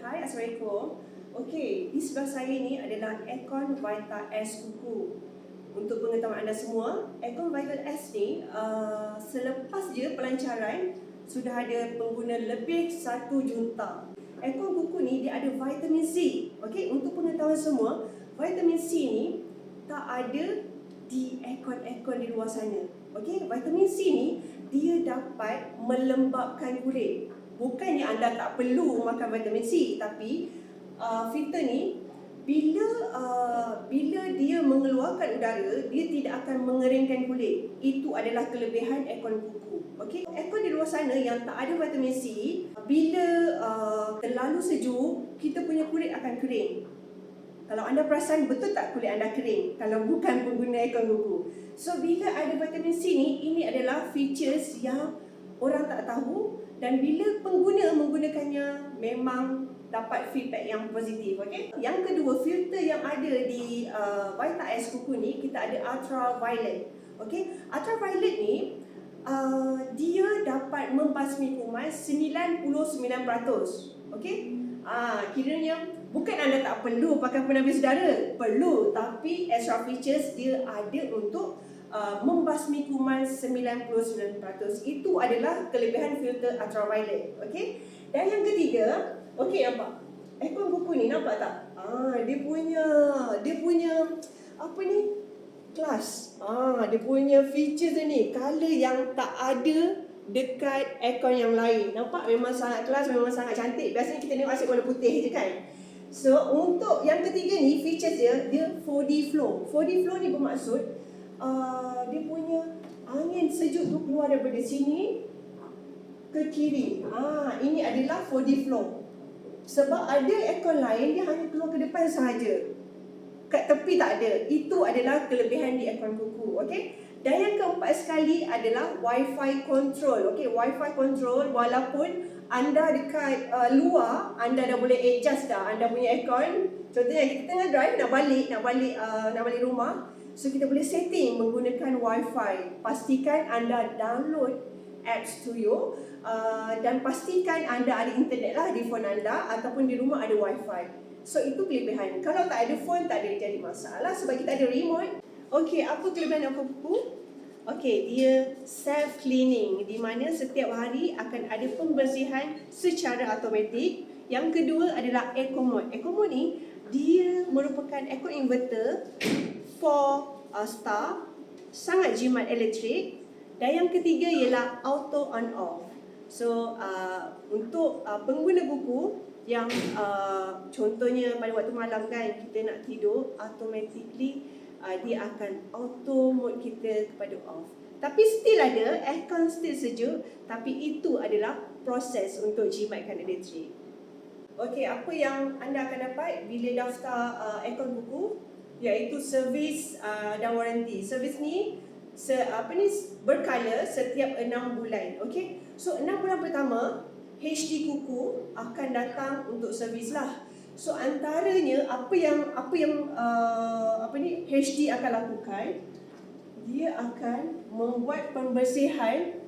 Hai, Assalamualaikum. Okey, di sebelah saya ni adalah aircon Vita S Kuku. Untuk pengetahuan anda semua, aircon Vita S ni selepas dia pelancaran sudah ada pengguna lebih 1 juta. Aircon kuku ni dia ada vitamin C. Okey, untuk pengetahuan semua, vitamin C ni tak ada di aircon-aircon di luar sana. Okey, vitamin C ni dia dapat melembabkan kulit. Bukannya anda tak perlu makan vitamin C, tapi filter ni bila dia mengeluarkan udara, dia tidak akan mengeringkan kulit. Itu adalah kelebihan aircon kuku. Okey, aircon di luar sana yang tak ada vitamin C, bila terlalu sejuk, kita punya kulit akan kering. Kalau anda perasan, betul tak kulit anda kering kalau bukan pengguna aircon kuku? So bila ada vitamin C ni, ini adalah features yang orang tak tahu, dan bila pengguna menggunakannya memang dapat feedback yang positif. Okay? Yang kedua, filter yang ada di Vita S Kuku ni, kita ada ultraviolet. Okay? Ultraviolet ni dia dapat membasmi kuman 99%. Okay? Kiranya bukan anda tak perlu pakai penapis udara, perlu, tapi extra features dia ada untuk membasmi kuman 99%. Itu adalah kelebihan filter ultraviolet. Okey. Dan yang ketiga, okey, nampak aircon kuku ni, nampak tak? Dia punya apa ni? Kelas. Dia punya features ni, color yang tak ada dekat aircon yang lain. Nampak memang sangat kelas, memang sangat cantik. Biasanya kita tengok asyik warna putih je kan. So untuk yang ketiga ni, features dia 4D flow. 4D flow ni bermaksud dia punya angin sejuk tu keluar daripada sini ke kiri. Ini adalah 4D flow. Sebab ada aircon lain dia hanya keluar ke depan sahaja, kat tepi tak ada. Itu adalah kelebihan di aircon kuku. Okey. Dan yang keempat sekali adalah Wi-Fi control. Okey, Wi-Fi control, walaupun anda dekat luar, anda dah boleh adjust dah anda punya aircon. Contohnya kita tengah drive nak balik rumah. So kita boleh setting menggunakan Wi-Fi. Pastikan anda download apps to you dan pastikan anda ada internet lah di phone anda ataupun di rumah ada Wi-Fi. So itu kelebihan. Kalau tak ada phone, tak ada jadi masalah sebab kita ada remote. Okey, apa kelebihan aircon kuku? Okey, dia self cleaning, di mana setiap hari akan ada pembersihan secara automatik. Yang kedua adalah eco mode. Eco mode ni dia merupakan aircon inverter for star, sangat jimat elektrik. Dan yang ketiga ialah auto on off. So untuk pengguna kuku yang contohnya pada waktu malam kan, kita nak tidur, automatically dia akan auto mode kita kepada off. Tapi still ada, aircon still sejuk, tapi itu adalah proses untuk jimatkan elektrik. Okey, apa yang anda akan dapat bila daftar aircon kuku? Iaitu servis dan waranti. Servis ni berkala setiap 6 bulan. Okey. So 6 bulan pertama HD kuku akan datang untuk servis lah. So antaranya apa yang HD akan lakukan, dia akan membuat pembersihan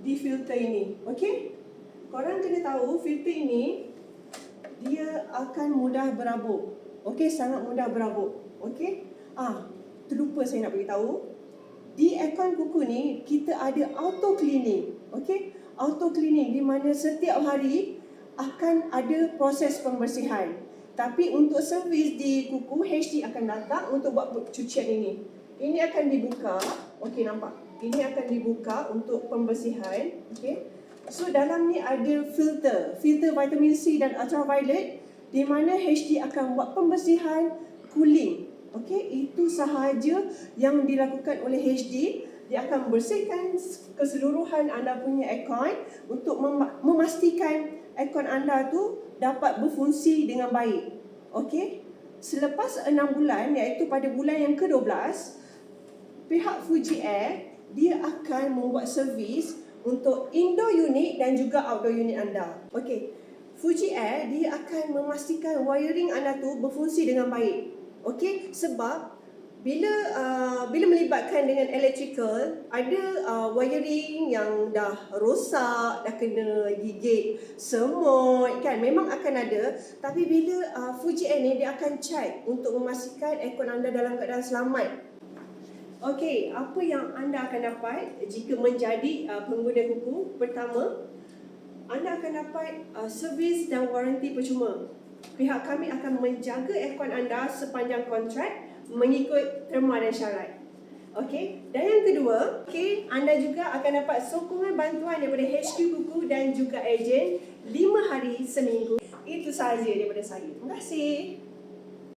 di filter ini. Okey. Korang kena tahu filter ini dia akan mudah berabuk. Okey, sangat mudah berabuk. Okey. Terlupa saya nak beritahu. Di aircon kuku ni kita ada auto cleaning. Okey. Auto cleaning di mana setiap hari akan ada proses pembersihan. Tapi untuk servis di kuku, HD akan datang untuk buat cucian ini. Ini akan dibuka. Okey, nampak? Ini akan dibuka untuk pembersihan. Okey. So dalam ni ada filter vitamin C dan ultraviolet, di mana HD akan buat pembersihan, cooling. Okey, itu sahaja yang dilakukan oleh HD. Dia akan membersihkan keseluruhan anda punya aircon untuk memastikan aircon anda tu dapat berfungsi dengan baik. Okey, selepas 6 bulan, iaitu pada bulan yang ke-12, pihak Fuji Air dia akan membuat servis untuk indoor unit dan juga outdoor unit anda. Okey, Fuji Air dia akan memastikan wiring anda tu berfungsi dengan baik. Okey, sebab bila melibatkan dengan electrical, ada wiring yang dah rosak, dah kena gigit semut kan, memang akan ada. Tapi bila Fuji Air ni, dia akan check untuk memastikan aircon anda dalam keadaan selamat. Okey, apa yang anda akan dapat jika menjadi pengguna kuku? Pertama, anda akan dapat servis dan waranti percuma. Pihak kami akan menjaga aircon anda sepanjang kontrak mengikut terma dan syarat. Okey, dan yang kedua, anda juga akan dapat sokongan bantuan daripada HQ Kuku dan juga ejen 5 hari seminggu. Itu sahaja daripada saya. Terima kasih.